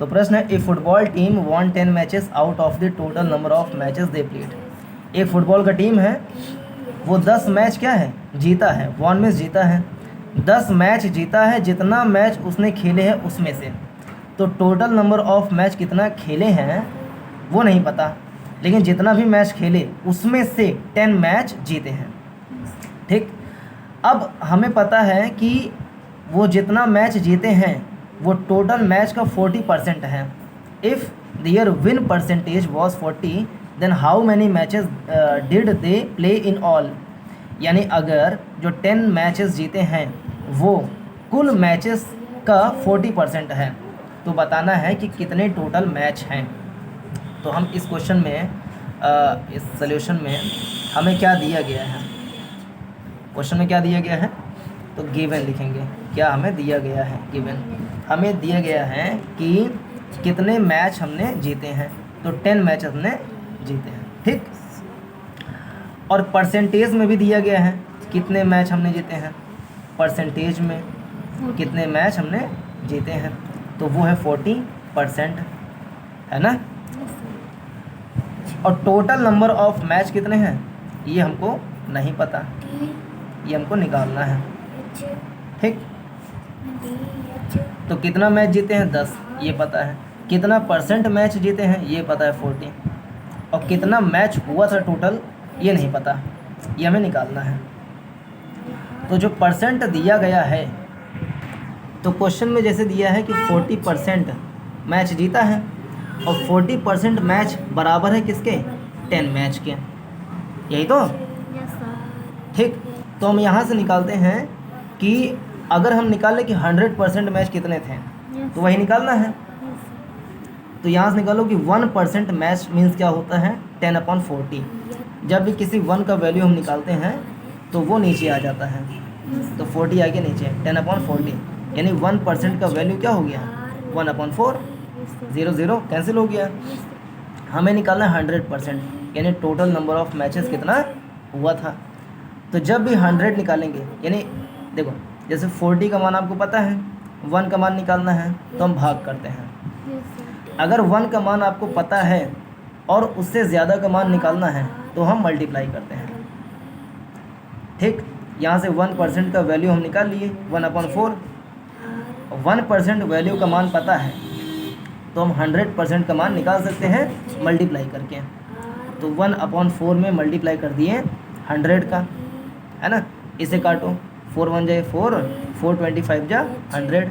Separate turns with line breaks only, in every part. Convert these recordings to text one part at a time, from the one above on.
तो प्रश्न है, a football team won 10 matches out of the total number of matches they played. एक football का टीम है, वो 10 मैच क्या है जीता है, वॉन में जीता है, 10 मैच जीता है, जितना मैच उसने खेले हैं उसमें से। तो टोटल नंबर ऑफ मैच कितना खेले हैं वो नहीं पता, लेकिन जितना भी मैच खेले उसमें से 10 मैच जीते हैं। ठीक, अब हमें पता है कि वो जितना मैच जीते हैं वो टोटल मैच का 40% है। If their win percentage was 40 then how many matches did they play in all. यानी अगर जो 10 मैचेस जीते हैं वो कुल मैचेस का 40% है, तो बताना है कि कितने टोटल मैच हैं। तो हम इस क्वेश्चन में इस सॉल्यूशन में हमें क्या दिया गया है, क्वेश्चन में क्या दिया गया है, तो गिवन लिखेंगे। क्या हमें दिया गया है, गिवन हमें दिया गया है कि कितने मैच हमने जीते हैं, तो 10 मैच हमने जीते हैं। ठीक, और परसेंटेज में भी दिया गया है कितने मैच हमने जीते हैं, परसेंटेज में कितने मैच हमने जीते हैं, तो वो है 40%, है ना। और टोटल नंबर ऑफ मैच कितने हैं ये हमको नहीं पता, ये हमको निकालना है। ठीक, तो कितना मैच जीते हैं 10 ये पता है, कितना परसेंट मैच जीते हैं ये पता है 40, और कितना मैच हुआ था टोटल ये नहीं पता, ये हमें निकालना है। तो जो परसेंट दिया गया है, तो क्वेश्चन में जैसे दिया है कि 40% मैच जीता है, और 40% मैच बराबर है किसके, 10 मैच के, यही तो। ठीक, तो हम यहाँ से निकालते हैं कि अगर हम निकाल लें कि 100% मैच कितने थे, तो वही निकालना है। तो यहाँ से निकालो कि 1% मैच मीन्स क्या होता है 10/40। जब भी किसी 1 का वैल्यू हम निकालते हैं तो वो नीचे आ जाता है, तो 40 आगे नीचे 10/40, यानी 1% का वैल्यू क्या हो गया 1/4, 0 0 कैंसिल हो गया। हमें निकालना है 100%, यानी टोटल नंबर ऑफ मैचेस कितना हुआ था। तो जब भी 100 निकालेंगे, यानी देखो जैसे 40 का मान आपको पता है, 1 का मान निकालना है तो हम भाग करते हैं। अगर 1 का मान आपको पता है और उससे ज़्यादा का मान निकालना है तो हम मल्टीप्लाई करते हैं। ठीक, यहाँ से 1% का वैल्यू हम निकाल लिए 1/4, 1% वैल्यू का मान पता है तो हम 100% का मान निकाल सकते हैं मल्टीप्लाई करके। तो 1/4 में मल्टीप्लाई कर दिए 100 का, है ना। इसे काटो, 4 1 जाए 4, 4 25 जा 100,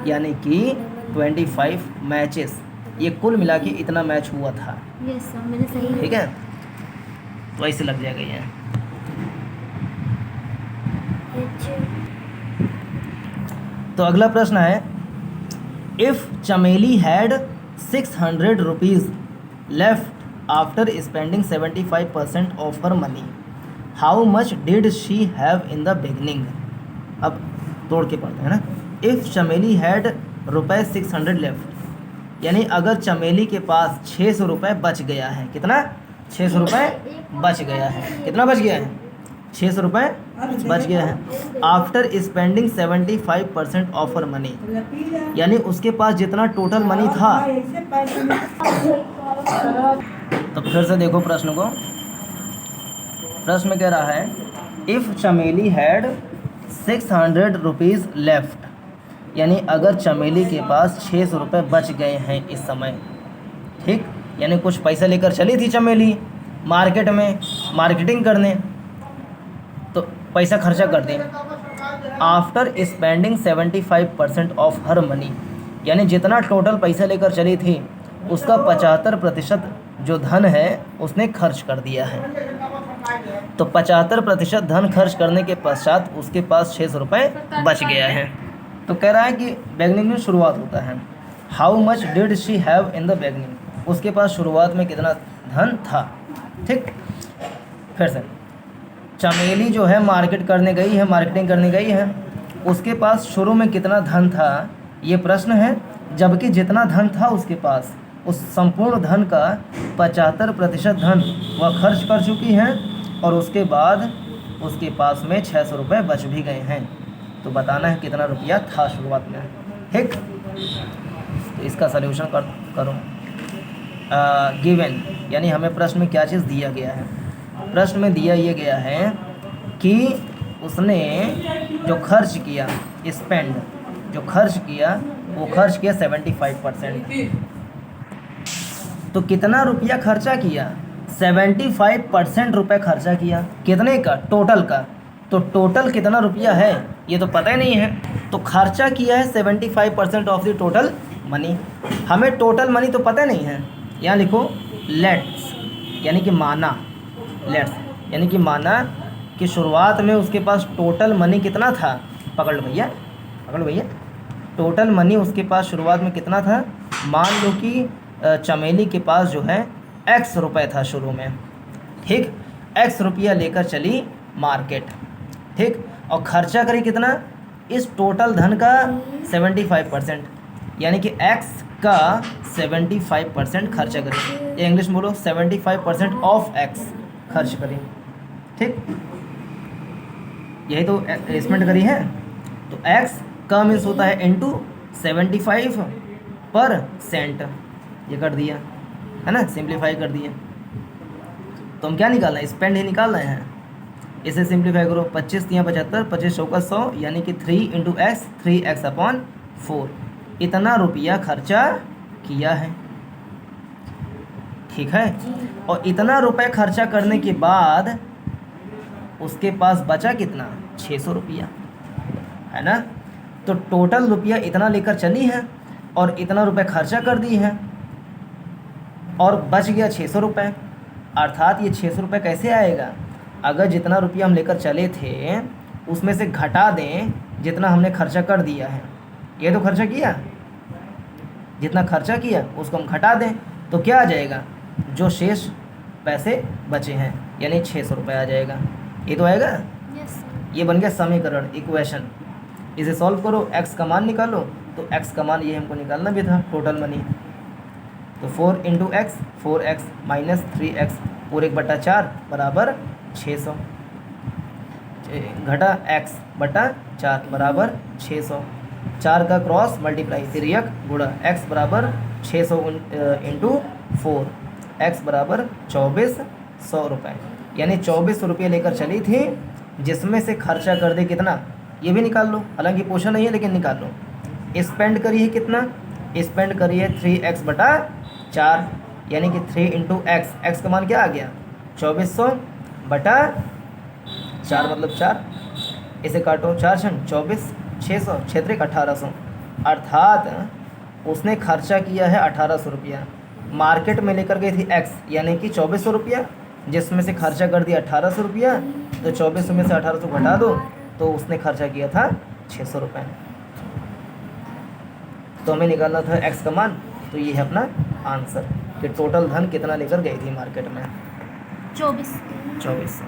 यानी कि 25 मैचेस, ये कुल मिला के इतना मैच हुआ था।
यस सर, मैंने सही।
ठीक है, तो ऐसे लग जाएगा ये। तो अगला प्रश्न है, इफ़ चमेली had 600 rupees left after spending 75% of her money, how much did she have in the beginning. अब तोड़ के पढ़ते हैं ना। इफ़ चमेली हैड रुपये 600 लेफ्ट, यानी अगर चमेली के पास 600 रुपये बच गया है, कितना 600 रुपये बच गया है, कितना बच गया है 600 रुपये बच गया है। After spending 75% of her money, यानी उसके पास जितना टोटल मनी था। तो फिर से देखो प्रश्न को, प्रश्न में कह रहा है इफ़ चमेली हैड 600 रुपीज़ लेफ्ट, यानी अगर चमेली के पास 600 रुपये बच गए हैं इस समय। ठीक, यानी कुछ पैसा लेकर चली थी चमेली मार्केट में मार्केटिंग करने, तो पैसा खर्चा कर दें। After spending 75% of her money, यानी जितना टोटल पैसा लेकर चली थी उसका 75% जो धन है उसने खर्च कर दिया है। तो 75% धन खर्च करने के पश्चात उसके पास 600 रुपये बच गया है। तो कह रहा है कि बिगनिंग में शुरुआत होता है, how much did she have in the beginning, उसके पास शुरुआत में कितना धन था। ठीक, फिर से चमेली जो है मार्केट करने गई है, मार्केटिंग करने गई है, उसके पास शुरू में कितना धन था ये प्रश्न है, जबकि जितना धन था उसके पास उस संपूर्ण धन का 75% धन वह खर्च कर चुकी है, और उसके बाद उसके पास में 600 रुपये बच भी गए हैं। तो बताना है कितना रुपया था शुरुआत में। ठीक, तो इसका सल्यूशन करो। गिवन यानी हमें प्रश्न में क्या चीज़ दिया गया है। प्रश्न में दिया ये गया है कि उसने जो खर्च किया, स्पेंड जो खर्च किया वो खर्च किया 75%। तो कितना रुपया खर्चा किया? 75% रुपये खर्चा किया। कितने का? टोटल का। तो टोटल कितना रुपया है ये तो पता ही नहीं है। तो खर्चा किया है 75% ऑफ द टोटल मनी। हमें टोटल मनी तो पता नहीं है। यहाँ लिखो लेट्स यानी कि माना, लेट्स यानी कि माना कि शुरुआत में उसके पास टोटल मनी कितना था। पकड़ लो भैया, पकड़ लो भैया। टोटल मनी उसके पास शुरुआत में कितना था? मान लो कि चमेली के पास जो है x रुपये था शुरू में, ठीक। x रुपया लेकर चली मार्केट, ठीक। और खर्चा करी कितना? इस टोटल धन का 75%, यानी कि x का 75% खर्चा करी। इंग्लिश में बोलो 75% ऑफ x खर्च करी, ठीक। यही तो एस्टिमेट करी है। तो x का मीन्स होता है इनटू 75%, ये कर दिया है ना, सिंप्लीफाई कर दिया। तो हम क्या निकालना है? स्पेंड ही निकालना है। इसे सिंप्लीफाई करो। 25 × 75, 25 चौका 100, यानी कि 3 × x, 3x/4। इतना रुपया खर्चा किया है, ठीक है। और इतना रुपये खर्चा करने के बाद उसके पास बचा कितना? 600 रुपया, है ना। तो टोटल रुपया इतना लेकर चली है और इतना रुपये खर्चा कर दी है और बच गया 600 रुपये। अर्थात ये 600 रुपये कैसे आएगा? अगर जितना रुपया हम लेकर चले थे उसमें से घटा दें जितना हमने खर्चा कर दिया है। ये तो खर्चा किया, जितना खर्चा किया उसको हम घटा दें तो क्या आ जाएगा? जो शेष पैसे बचे हैं यानी 600 रुपये आ जाएगा। ये तो आएगा। ये बन गया समीकरण, इक्वेशन। इसे सॉल्व करो, x का मान निकालो। तो x का मान ये हमको निकालना भी था, टोटल मनी। तो 4 × x, 4x - 3x पूरे 1/4 बराबर 600, घटा x बटा 4 बराबर 600। 4 का क्रॉस मल्टीप्लाई, तिर्यक गुणा, x बराबर 600 × 4, x बराबर 2400 रुपये। यानी 2400 रुपये लेकर चली थी, जिसमें से खर्चा कर दे कितना ये भी निकाल लो। हालांकि पोषण नहीं है लेकिन निकाल लो। स्पेंड करी है कितना? स्पेंड करी है 3x/4, यानी कि 3 × x। x का मान क्या आ गया? 2400/4 मतलब 4। इसे काटो, 4 × 24, 600, 6 × 1800। अर्थात उसने खर्चा किया है 1800 रुपया। मार्केट में लेकर गई थी x यानी कि 2400 रुपया, जिसमें से खर्चा कर दिया 1800 रुपया। तो 2400 में से 1800 घटा दो तो उसने खर्चा किया था 600 रुपये। तो हमें निकालना था x का मान। तो ये है अपना आंसर कि टोटल धन कितना लेकर गई थी मार्केट में? 2400।